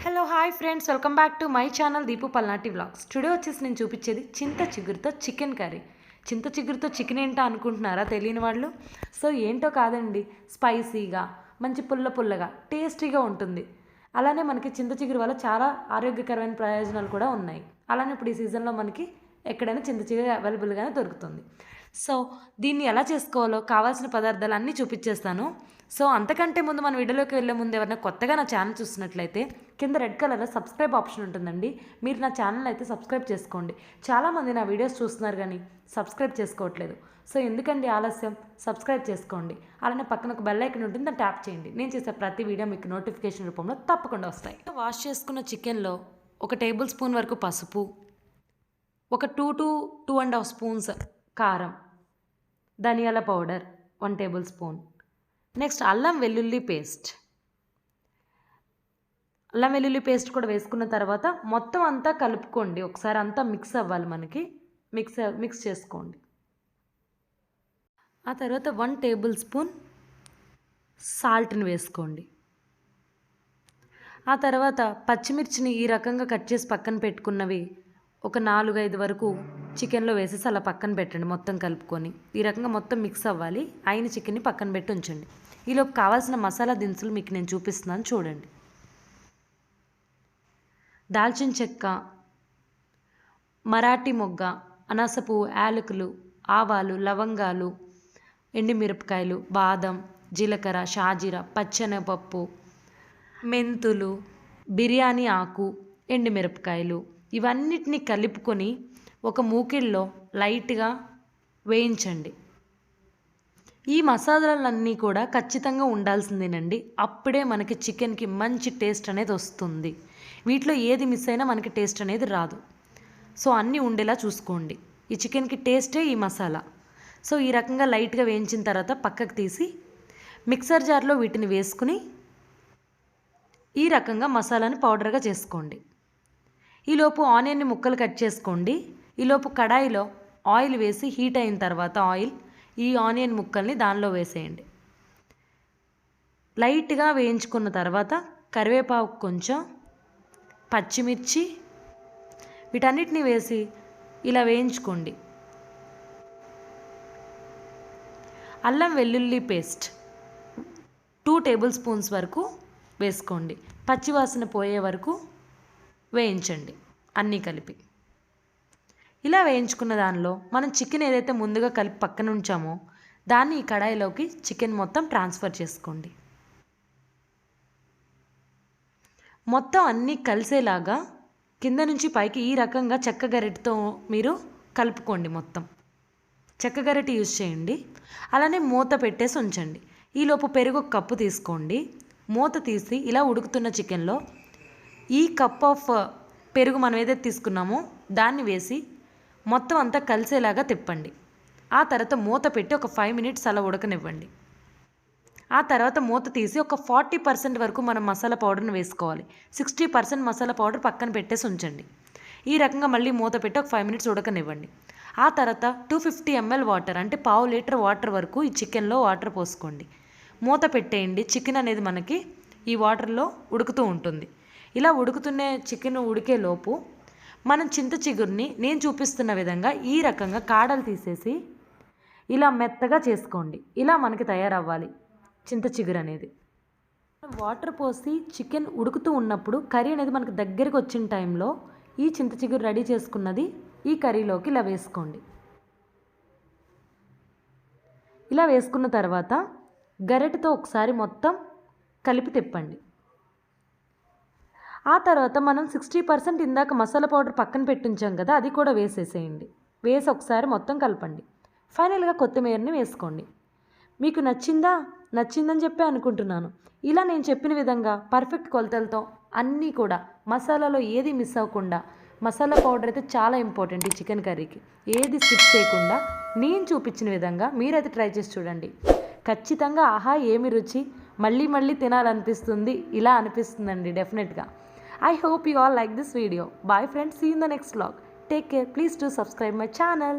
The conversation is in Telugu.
Hello hi friends, welcome back to my channel Deepu Palnati vlogs. Today వచ్చేసి నేను చూపించేది చింత చిగురుతో చికెన్ కర్రీ. చింత చిగురుతో చికెన్ ఏంటో అనుకుంటున్నారా తెలియని వాళ్ళు? సో ఏంటో కాదండి, స్పైసీగా మంచి పుల్లగా టేస్టీగా ఉంటుంది. అలానే మనకి చింత చిగురు వల్ల చాలా ఆరోగ్యకరమైన ప్రయోజనాలు కూడా ఉన్నాయి. అలానే ఇప్పుడు ఈ సీజన్లో మనకి ఎక్కడైనా చింత చిగురు అవైలబుల్గానే దొరుకుతుంది. సో దీన్ని ఎలా చేసుకోవాలో కావాల్సిన పదార్థాలు అన్నీ చూపించేస్తాను. సో అంతకంటే ముందు మన వీడియోలోకి వెళ్ళే ముందు ఎవరైనా కొత్తగా నా ఛానల్ చూస్తున్నట్లయితే కింద రెడ్ కలర్లో సబ్స్క్రైబ్ ఆప్షన్ ఉంటుందండి. మీరు నా ఛానల్ అయితే సబ్స్క్రైబ్ చేసుకోండి. చాలామంది నా వీడియోస్ చూస్తున్నారు కానీ సబ్స్క్రైబ్ చేసుకోవట్లేదు. సో ఎందుకండి ఆలస్యం, సబ్స్క్రైబ్ చేసుకోండి. అలానే పక్కన ఒక బెల్ ఐకాన్ ఉంటుంది, దాన్ని ట్యాప్ చేయండి. నేను చేసే ప్రతి వీడియో మీకు నోటిఫికేషన్ రూపంలో తప్పకుండా వస్తాయి. వాష్ చేసుకున్న చికెన్లో 1 టేబుల్ స్పూన్ వరకు పసుపు, ఒక 2 to 2.5 స్పూన్స్ కారం, ధనియాల పౌడర్ 1 టేబుల్ స్పూన్, నెక్స్ట్ అల్లం వెల్లుల్లి పేస్ట్. అల్లం వెల్లుల్లి పేస్ట్ కూడా వేసుకున్న తర్వాత మొత్తం అంతా కలుపుకోండి. ఒకసారి అంతా మిక్స్ అవ్వాలి, మనకి మిక్స్ చేసుకోండి. ఆ తర్వాత 1 టేబుల్ స్పూన్ సాల్ట్ని వేసుకోండి. ఆ తర్వాత పచ్చిమిర్చిని ఈ రకంగా కట్ చేసి పక్కన పెట్టుకున్నవి ఒక 4-5 వరకు చికెన్లో వేసేసి అలా పక్కన పెట్టండి. మొత్తం కలుపుకొని ఈ రకంగా మొత్తం మిక్స్ అవ్వాలి. అయిన చికెన్ని పక్కన పెట్టి ఉంచండి. ఈలోపు కావాల్సిన మసాలా దినుసులు మీకు నేను చూపిస్తున్నాను, చూడండి. దాల్చిన చెక్క, మరాఠీ మొగ్గ, అనాస పువ్వు, యాలకులు, ఆవాలు, లవంగాలు, ఎండుమిరపకాయలు, బాదం, జీలకర్ర, షాజీరా, పచ్చెనగపప్పు, మెంతులు, బిర్యానీ ఆకు, ఎండుమిరపకాయలు ఇవన్నిటిని కలుపుకొని ఒక మూకిళ్ళలో లైట్గా వేయించండి. ఈ మసాలాలన్నీ కూడా ఖచ్చితంగా ఉండాల్సిందేనండి. అప్పుడే మనకి చికెన్కి మంచి టేస్ట్ అనేది వస్తుంది. వీటిలో ఏది మిస్ అయినా మనకి టేస్ట్ అనేది రాదు. సో అన్నీ ఉండేలా చూసుకోండి. ఈ చికెన్కి టేస్టే ఈ మసాలా. సో ఈ రకంగా లైట్గా వేయించిన తర్వాత పక్కకు తీసి మిక్సర్ జార్లో వీటిని వేసుకుని ఈ రకంగా మసాలాని పౌడర్గా చేసుకోండి. ఈలోపు ఆనియన్ని ముక్కలు కట్ చేసుకోండి. ఈలోపు కడాయిలో ఆయిల్ వేసి హీట్ అయిన తర్వాత ఈ ఆనియన్ ముక్కల్ని దానిలో వేసేయండి. లైట్గా వేయించుకున్న తర్వాత కరివేపాకు కొంచెం, పచ్చిమిర్చి వీటన్నిటిని వేసి ఇలా వేయించుకోండి. అల్లం వెల్లుల్లి పేస్ట్ 2 టేబుల్ స్పూన్స్ వరకు వేసుకోండి. పచ్చివాసన పోయే వరకు వేయించండి అన్నీ కలిపి. ఇలా వేయించుకున్న దానిలో మనం చికెన్ ఏదైతే ముందుగా కలిపి పక్కన ఉంచామో దాన్ని ఈ కడాయిలోకి చికెన్ మొత్తం ట్రాన్స్ఫర్ చేసుకోండి. మొత్తం అన్నీ కలిసేలాగా కింద నుంచి పైకి ఈ రకంగా చెక్క గరిటెతో మీరు కలుపుకోండి. మొత్తం చెక్క గరిటె యూజ్ చేయండి. అలానే మూత పెట్టేసి ఉంచండి. ఈలోపు పెరుగు 1 కప్పు తీసుకోండి. మూత తీసి ఇలా ఉడుకుతున్న చికెన్లో ఈ కప్ ఆఫ్ పెరుగు మనం ఏదైతే తీసుకున్నామో దాన్ని వేసి మొత్తం అంతా కలిసేలాగా తిప్పండి. ఆ తర్వాత మూత పెట్టి ఒక 5 minutes అలా ఉడకనివ్వండి. ఆ తర్వాత మూత తీసి ఒక 40% వరకు మనం మసాలా పౌడర్ని వేసుకోవాలి. 60% మసాలా పౌడర్ పక్కన పెట్టేసి ఉంచండి. ఈ రకంగా మళ్ళీ మూత పెట్టి ఒక 5 minutes ఉడకనివ్వండి. ఆ తర్వాత 250 ml వాటర్, అంటే 1/2 లీటర్ వాటర్ వరకు ఈ చికెన్లో వాటర్ పోసుకోండి. మూత పెట్టేయండి. చికెన్ అనేది మనకి ఈ వాటర్లో ఉడుకుతూ ఉంటుంది. ఇలా ఉడుకుతున్న చికెన్ ఉడికేలోపు మనం చింత చిగురిని నేను చూపిస్తున్న విధంగా ఈ రకంగా కాడలు తీసేసి ఇలా మెత్తగా చేసుకోండి. ఇలా మనకి తయారవ్వాలి చింత చిగురు అనేది. వాటర్ పోసి చికెన్ ఉడుకుతూ ఉన్నప్పుడు కర్రీ అనేది మనకు దగ్గరికి వచ్చిన టైంలో ఈ చింత చిగురు రెడీ చేసుకున్నది ఈ కర్రీలోకి ఇలా వేసుకోండి. ఇలా వేసుకున్న తర్వాత గరిటెతో ఒకసారి మొత్తం కలిపి తిప్పండి. ఆ తర్వాత మనం 60% ఇందాక మసాలా పౌడర్ పక్కన పెట్టించాం కదా, అది కూడా వేసేసేయండి. వేసి ఒకసారి మొత్తం కలపండి. ఫైనల్గా కొత్తిమీరని వేసుకోండి. మీకు నచ్చిందని చెప్పి అనుకుంటున్నాను. ఇలా నేను చెప్పిన విధంగా పర్ఫెక్ట్ కొలతలతో అన్నీ కూడా మసాలాలో ఏది మిస్ అవ్వకుండా, మసాలా పౌడర్ అయితే చాలా ఇంపార్టెంట్ ఈ చికెన్ కర్రీకి, ఏది స్కిప్ చేయకుండా నేను చూపించిన విధంగా మీరైతే ట్రై చేసి చూడండి. ఖచ్చితంగా ఆహా ఏమి రుచి, మళ్ళీ తినాలనిపిస్తుంది, ఇలా అనిపిస్తుందండి డెఫినెట్గా. I hope you all like this video. Bye friends, see you in the next vlog. Take care. Please do subscribe my channel.